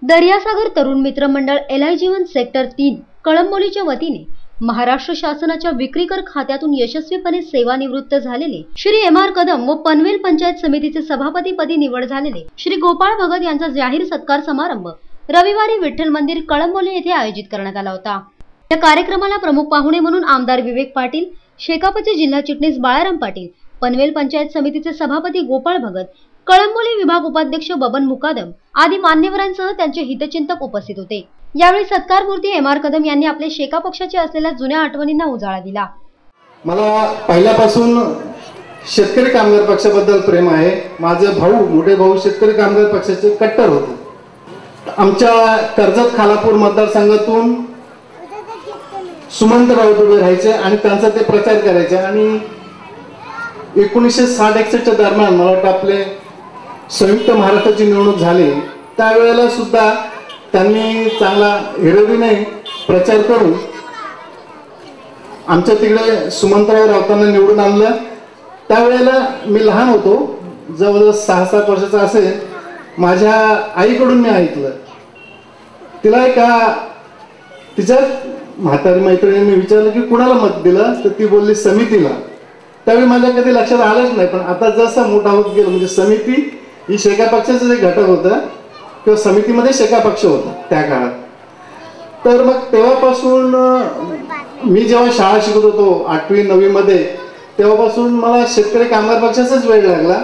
दर्यासागर तरुण मित्र मंडळ LI-G1 सेक्टर 3 कळंबोलीच्या वतीने महाराष्ट्र शासनाच्या विक्रीकर खात्यातून यशस्वीपणे सेवानिवृत्त झालेले श्री MR कदम व पनवेल पंचायत समितीचे सभापतीपदी निवड झालेले श्री गोपाळ भगत यांचा जाहीर सत्कार समारंभ रविवारी विठ्ठल मंदिर कळंबोली येथे आयोजित करण्यात आला होता। या कार्यक्रमाला प्रमुख पाहुणे म्हणून आमदार विवेक पाटील, शेकापचे जिल्हा चिटणीस बाळाराम पाटील, पनवेल पंचायत समितीचे सभापती गोपाळ भगत, कळंबोली विभाग उपाध्यक्ष बबन मुकादम आदी मान्यवरांसह त्यांचे हितचिंतक उपस्थित होते। यावेळी सत्कारमूर्ती MR कदम यांनी आपल्या शेका पक्षाच्या असलेल्या जुन्या आठवणींना उजाळा दिला। मला पहिल्यापासून शेतकरी कामगार पक्षाबद्दल प्रेम आहे। माझे भाऊ, मोठे भाऊ शेतकरी कामगार पक्षाचे कट्टर होते। आमच्या कर्जत खालापूर मतदारसंघातून सुमंत राऊत उभे राहायचे आणि त्यांचा ते प्रचार करायचे आणि 1960-61 च्या दरम्यान मला वाटतं आपले संयुक्त महाराष्ट्राची निवडणूक झाली, त्यावेळेला सुद्धा त्यांनी चांगला हिरवीने प्रचार करून आमच्या तिकडे सुमंतराव राऊतांना निवडून आणलं। त्यावेळेला मी लहान होतो, जवळजवळ 6-7 वर्षाचा असेल। माझ्या आईकडून मी ऐकलं, तिला तिच्या म्हातारी मैत्रिणींनी विचारलं की कुणाला मत दिलं, तर ती बोलली समितीला। त्यावेळी माझ्या कधी लक्षात आलंच नाही, पण आता जसं मोठा होत गेलो म्हणजे समिती ही शेका पक्षाचं जे घटक होतं किंवा समितीमध्ये शेका पक्ष होता त्या काळात। तर मग तेव्हापासून मी जेव्हा शाळा शिकत होतो 8वी-9वी मध्ये, तेव्हापासून मला शेतकरी कामगार पक्षाचाच वेळ लागला।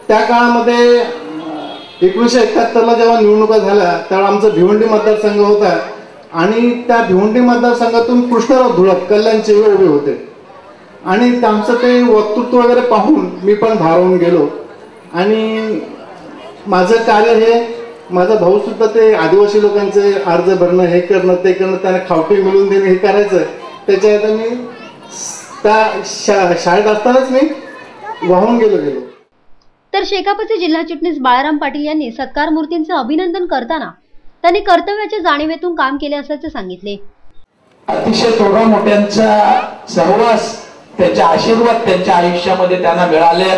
त्या काळामध्ये 1971ला जेव्हा निवडणुका झाल्या त्यावेळी आमचा भिवंडी मतदारसंघ होता आणि त्या भिवंडी मतदारसंघातून कृष्णराव धुळप कल्याणचे उभे होते आणि त्यांचं ते वक्तृत्व वगैरे पाहून मी पण भारावून गेलो आणि माझं कार्य हे, माझा भाऊ सुद्धा ते आदिवासी लोकांचे अर्ज भरणं, हे करणं ते करणं, त्यांना खावटी मिळवून देणं, हे करायचं। त्याच्यात मी त्या शाळेत असतानाच मी वाहून गेलो। तर शेकापचे जिल्हा चिटणीस बाळाराम पाटील यांनी सत्कार मूर्तींचे अभिनंदन करताना त्यांनी कर्तव्याच्या जाणीवेतून काम केले असल्याचे सांगितले। अतिशय थोडा मोठ्यांचा सहवास, त्यांचे आशीर्वाद त्यांच्या आयुष्यामध्ये त्यांना मिळाले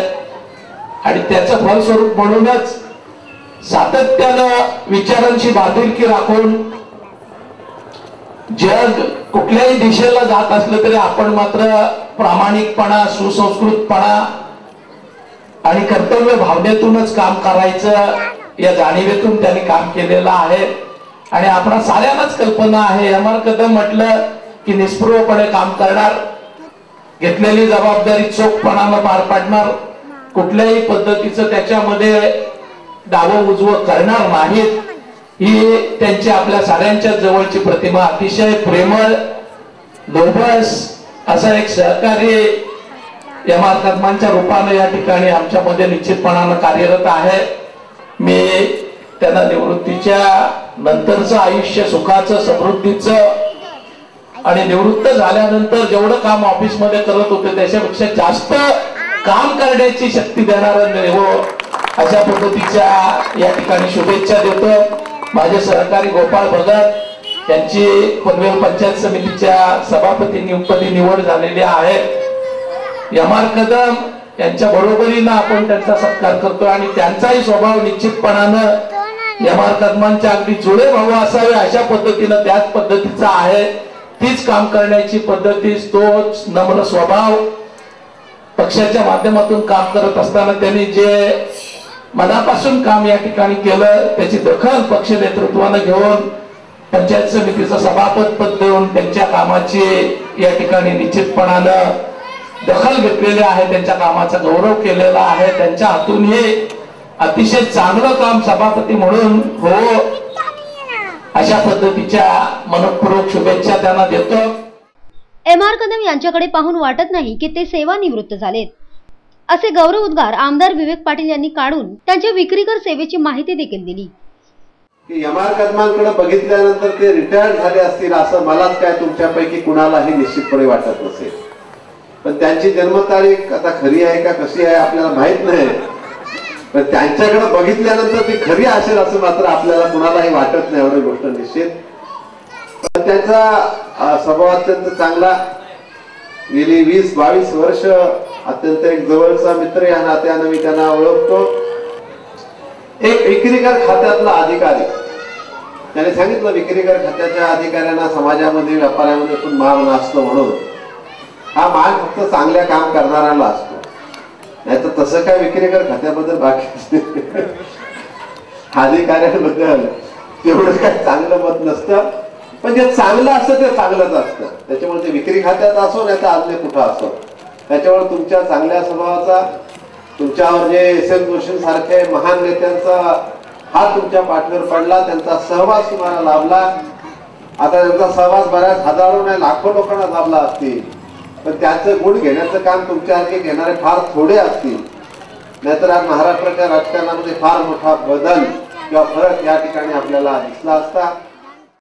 आणि त्याचं फलस्वरूप म्हणूनच सातत्यानं विचारांची बांधिलकी राखून जग कुठल्याही दिशेला जात असलं तरी आपण मात्र प्रामाणिकपणा, सुसंस्कृतपणा आणि कर्तव्य भावनेतूनच काम करायचं या जाणीवेतून त्यांनी काम केलेलं आहे। आणि आपणा साऱ्यांनाच कल्पना आहे, MR कदम म्हटलं की निस्पृहपणे काम करणार, घेतलेली जबाबदारी चोखपणानं पार पाडणार, कुठल्याही पद्धतीचं त्याच्यामध्ये डावं उजवं करणार नाहीत, ही त्यांची आपल्या साऱ्यांच्या जवळची प्रतिमा। अतिशय प्रेमळ, लोभस असा एक सहकारी MR कदमांच्या रूपाने या ठिकाणी आमच्यामध्ये निश्चितपणानं कार्यरत आहे। मी त्यांना निवृत्तीच्या नंतरचं आयुष्य सुखाचं, समृद्धीचं आणि निवृत्त झाल्यानंतर जेवढं काम ऑफिसमध्ये करत होते त्याच्यापेक्षा जास्त काम करण्याची शक्ती देणारं हो, अशा पद्धतीच्या या ठिकाणी शुभेच्छा देतो। माझे सहकारी गोपाळ भगत यांची पनवेल पंचायत समितीच्या सभापती निवड झालेली आहे। MR कदम यांच्या बरोबरीनं आपण त्यांचा सत्कार करतो आणि त्यांचाही स्वभाव निश्चितपणानं MR कदमांच्या अगदी जुळे भाऊ असावे अशा पद्धतीनं त्याच पद्धतीचा आहे। तीच काम करण्याची पद्धती, तोच नम्र स्वभाव, पक्षाच्या माध्यमातून काम करत असताना त्यांनी जे मनापासून काम या ठिकाणी केलं त्याची दखल पक्ष नेतृत्वानं घेऊन पंचायत समितीचं सभापती पद देऊन त्यांच्या कामाची या ठिकाणी निश्चितपणानं दखल घेतलेली आहे, त्यांच्या कामाचा गौरव केलेला आहे। त्यांच्या हातून हे अतिशय चांगलं काम सभापती म्हणून हो अशा पद्धतीच्या मनपूर्वक शुभेच्छा त्यांना देतो। MR कदम यांच्याकडे पाहून वाटत नाही की ते सेवानिवृत्त झालेत, असे गौरव उद्गार आमदार विवेक पाटील यांनी काढून त्यांच्या विक्रीकर सेवेची माहिती देखील दिली। MR कदमांकडे बघितल्यानंतर ते रिटायर्ड झाले असतील असं मलाच काय तुमच्यापैकी कुणालाही निश्चितपणे वाटत नसेल, पण त्यांची जन्मतारीख आता खरी आहे का कशी आहे आपल्याला माहित नाही, पण त्यांच्याकडे बघितल्यानंतर ती खरी असेल असं मात्र आपल्याला कुणालाही वाटत नाही, एवढी गोष्ट निश्चित। पण त्यांचा स्वभाव अत्यंत चांगला, गेली 20-22 वर्ष अत्यंत एक जवळचा मित्र या नात्याने मी त्यांना ओळखतो। एक विक्रीकर खात्यातला अधिकारी त्याने सांगितलं विक्री कर खात्याच्या अधिकाऱ्यांना समाजामध्ये व्यापाऱ्यामध्ये पण मान असतो म्हणून हा मान फक्त चांगल्या काम करणाऱ्याला असतो, नाही तर तसं काय विक्री कर खात्याबद्दल बाकी अधिकाऱ्यांबद्दल तेवढं काय चांगलं मत नसतं, पण जे चांगलं असतं ते चांगलंच असतं. त्याच्यामुळे ते विक्री खात्यात असो नाही तर अन्य कुठं असो, त्याच्यामुळे तुमच्या चांगल्या स्वभावाचा, तुमच्यावर जे एस.एम. जोशी सारखे महान नेत्यांचा हात तुमच्या पाठीवर पडला, त्यांचा सहवास तुम्हाला लाभला. आता त्यांचा सहवास बऱ्याच हजारो नाही लाखो लोकांना लाभला असतील, पण त्याचं गुण घेण्याचं काम तुमच्यासारखे घेणारे फार थोडे असतील. नाहीतर आज महाराष्ट्राच्या राजकारणामध्ये फार मोठा बदल किंवा फरक या ठिकाणी आपल्याला दिसला असता.